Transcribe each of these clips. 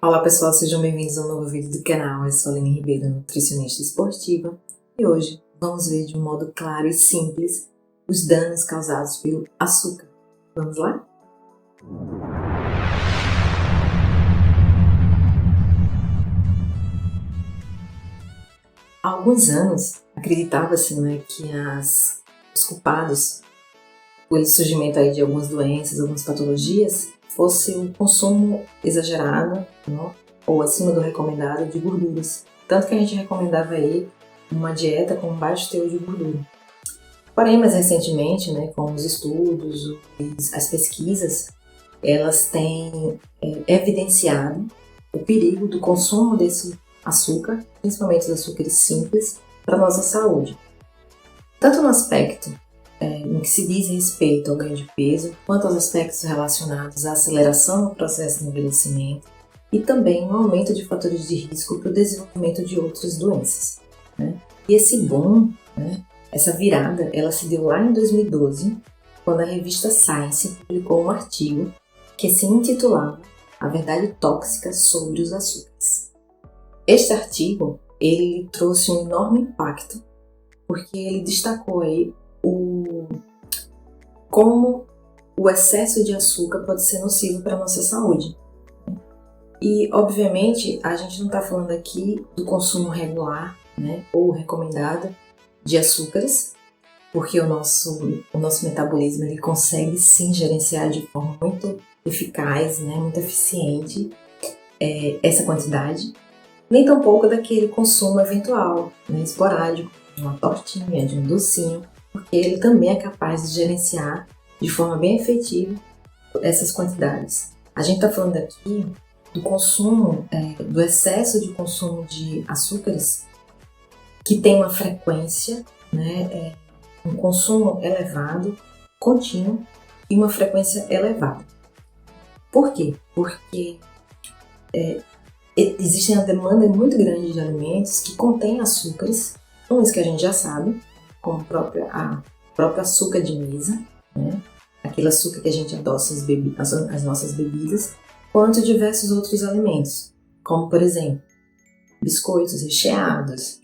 Olá pessoal, sejam bem-vindos a um novo vídeo do canal. Eu sou a Aline Ribeiro, nutricionista esportiva, e hoje vamos ver de um modo claro e simples os danos causados pelo açúcar. Vamos lá? Há alguns anos, acreditava-se, que os culpados pelo surgimento aí de algumas doenças, algumas patologias, fosse o consumo exagerado, ou acima do recomendado de gorduras. Tanto que a gente recomendava aí uma dieta com baixo teor de gordura. Porém, mais recentemente, com os estudos, as pesquisas, elas têm evidenciado o perigo do consumo desse açúcar, principalmente os açúcares simples, para a nossa saúde. Tanto no aspecto no que se diz respeito ao ganho de peso, quanto aos aspectos relacionados à aceleração do processo de envelhecimento e também no aumento de fatores de risco para o desenvolvimento de outras doenças. E esse boom, essa virada, ela se deu lá em 2012, quando a revista Science publicou um artigo que se intitulava A Verdade Tóxica sobre os Açúcares. Este artigo, ele trouxe um enorme impacto, porque ele destacou aí como o excesso de açúcar pode ser nocivo para a nossa saúde. E, obviamente, a gente não está falando aqui do consumo regular, ou recomendado de açúcares, porque o nosso metabolismo ele consegue sim gerenciar de forma muito eficaz, muito eficiente essa quantidade, nem tampouco daquele consumo eventual, esporádico, de uma tortinha, de um docinho, porque ele também é capaz de gerenciar de forma bem efetiva essas quantidades. A gente está falando aqui do consumo, do excesso de consumo de açúcares, que tem uma frequência, um consumo elevado, contínuo e uma frequência elevada. Por quê? Porque existe uma demanda muito grande de alimentos que contêm açúcares, uns que a gente já sabe, como a própria açúcar de mesa, aquele açúcar que a gente adoça as nossas bebidas, quanto diversos outros alimentos, como por exemplo, biscoitos recheados,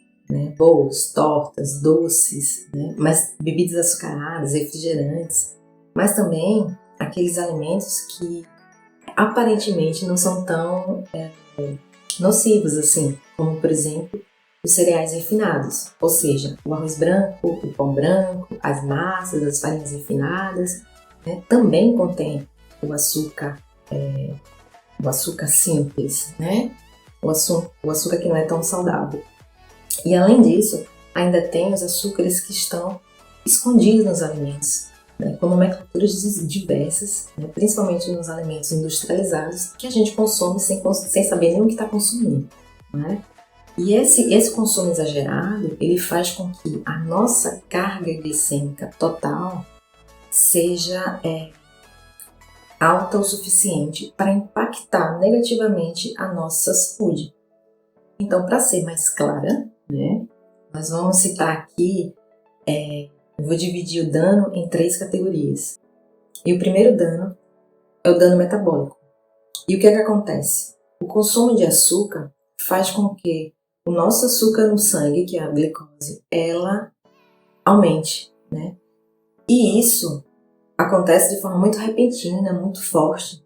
bolos, tortas, doces, mas bebidas açucaradas, refrigerantes, mas também aqueles alimentos que aparentemente não são tão nocivos assim, como por exemplo os cereais refinados, ou seja, o arroz branco, o pão branco, as massas, as farinhas refinadas, também contém o açúcar simples, o açúcar que não é tão saudável. E além disso, ainda tem os açúcares que estão escondidos nos alimentos, com nomenclaturas diversas, principalmente nos alimentos industrializados, que a gente consome sem saber nem o que está consumindo. E esse consumo exagerado, ele faz com que a nossa carga glicêmica total seja alta o suficiente para impactar negativamente a nossa saúde. Então, para ser mais clara, nós vamos citar aqui, eu vou dividir o dano em 3 categorias. E o primeiro dano é o dano metabólico. E o que acontece? O consumo de açúcar faz com que o nosso açúcar no sangue, que é a glicose, ela aumente, E isso acontece de forma muito repentina, muito forte,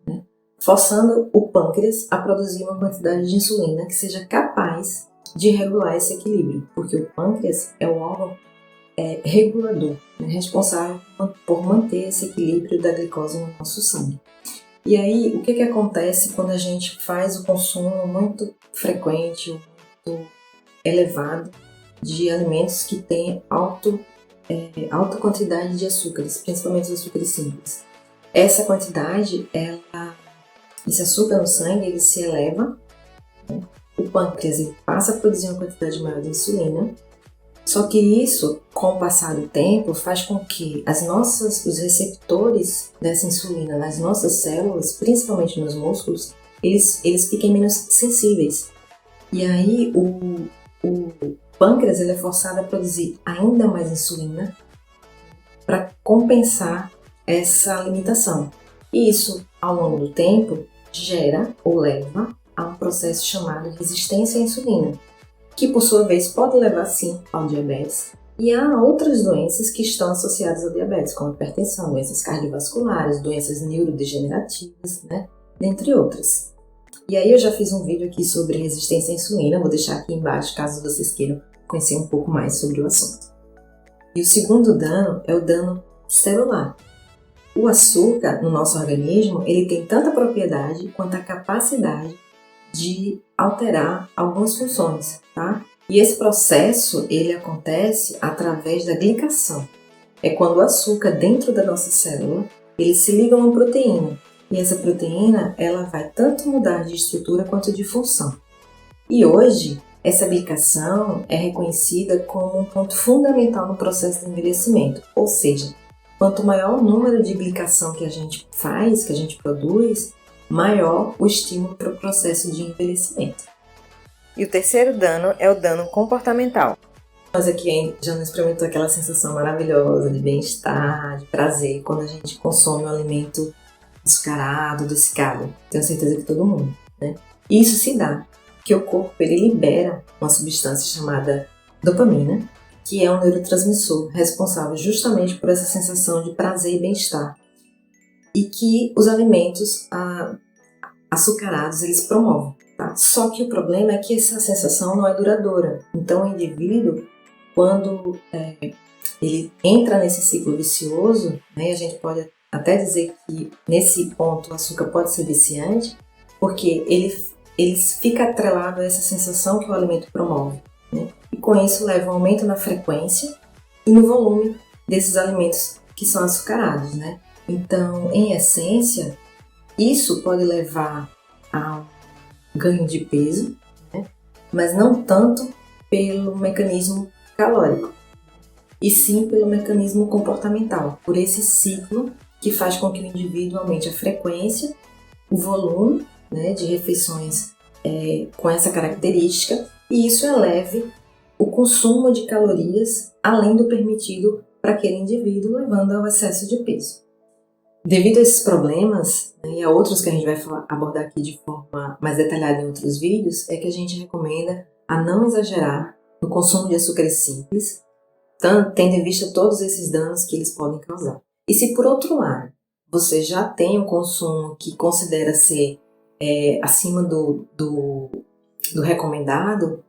forçando o pâncreas a produzir uma quantidade de insulina que seja capaz de regular esse equilíbrio, porque o pâncreas é o órgão regulador, responsável por manter esse equilíbrio da glicose no nosso sangue. E aí, o que acontece quando a gente faz o consumo muito frequente, muito elevado de alimentos que têm alta quantidade de açúcares, principalmente os açúcares simples? Essa quantidade, esse açúcar no sangue, ele se eleva, o pâncreas ele passa a produzir uma quantidade maior de insulina, só que isso, com o passar do tempo, faz com que os receptores dessa insulina nas nossas células, principalmente nos músculos, eles fiquem menos sensíveis. E aí o pâncreas ele é forçado a produzir ainda mais insulina para compensar essa limitação. E isso, ao longo do tempo, gera ou leva a um processo chamado resistência à insulina, que por sua vez pode levar sim ao diabetes. E há outras doenças que estão associadas ao diabetes, como hipertensão, doenças cardiovasculares, doenças neurodegenerativas, né? Dentre outras. E aí eu já fiz um vídeo aqui sobre resistência à insulina, vou deixar aqui embaixo caso vocês queiram conhecer um pouco mais sobre o assunto. E o segundo dano é o dano celular. O açúcar no nosso organismo, ele tem tanta propriedade quanto a capacidade de alterar algumas funções, tá? E esse processo, ele acontece através da glicação. É quando o açúcar dentro da nossa célula, ele se liga a uma proteína. E essa proteína, ela vai tanto mudar de estrutura quanto de função. E hoje, essa glicação é reconhecida como um ponto fundamental no processo de envelhecimento. Ou seja, quanto maior o número de glicação que a gente faz, que a gente produz, maior o estímulo para o processo de envelhecimento. E o terceiro dano é o dano comportamental. Nós aqui já não experimentou aquela sensação maravilhosa de bem-estar, de prazer, quando a gente consome um alimento açucarado, adocicado. Tenho certeza que todo mundo, né? E isso se dá que o corpo ele libera uma substância chamada dopamina, que é um neurotransmissor responsável justamente por essa sensação de prazer e bem-estar. E que os alimentos açucarados eles promovem. Tá? Só que o problema é que essa sensação não é duradoura. Então o indivíduo, quando ele entra nesse ciclo vicioso, né, a gente pode até dizer que nesse ponto o açúcar pode ser viciante, porque ele fica atrelado a essa sensação que o alimento promove. Né? E com isso leva um aumento na frequência e no volume desses alimentos que são açucarados. Né? Então, em essência, isso pode levar a ganho de peso, né? Mas não tanto pelo mecanismo calórico, e sim pelo mecanismo comportamental, por esse ciclo que faz com que o indivíduo aumente a frequência, o volume, né, de refeições com essa característica, e isso eleve o consumo de calorias além do permitido para aquele indivíduo, levando ao excesso de peso. Devido a esses problemas, né, e a outros que a gente vai abordar aqui de forma mais detalhada em outros vídeos, é que a gente recomenda a não exagerar no consumo de açúcares simples, tendo em vista todos esses danos que eles podem causar. E se por outro lado, você já tem um consumo que considera ser acima do recomendado,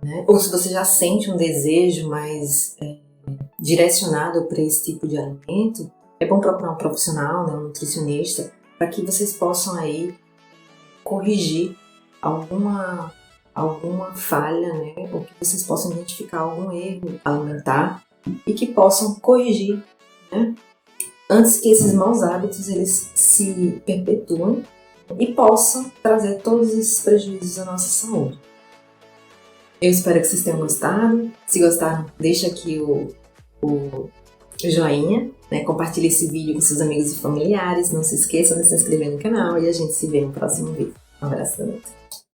né, ou se você já sente um desejo mais direcionado para esse tipo de alimento, é bom procurar um profissional, né, um nutricionista, para que vocês possam aí corrigir alguma falha, né, ou que vocês possam identificar algum erro alimentar e que possam corrigir, né, antes que esses maus hábitos eles se perpetuem e possam trazer todos esses prejuízos à nossa saúde. Eu espero que vocês tenham gostado. Se gostaram, deixa aqui o joinha, né? Compartilhe esse vídeo com seus amigos e familiares. Não se esqueçam de se inscrever no canal e a gente se vê no próximo vídeo. Um abraço, Danita.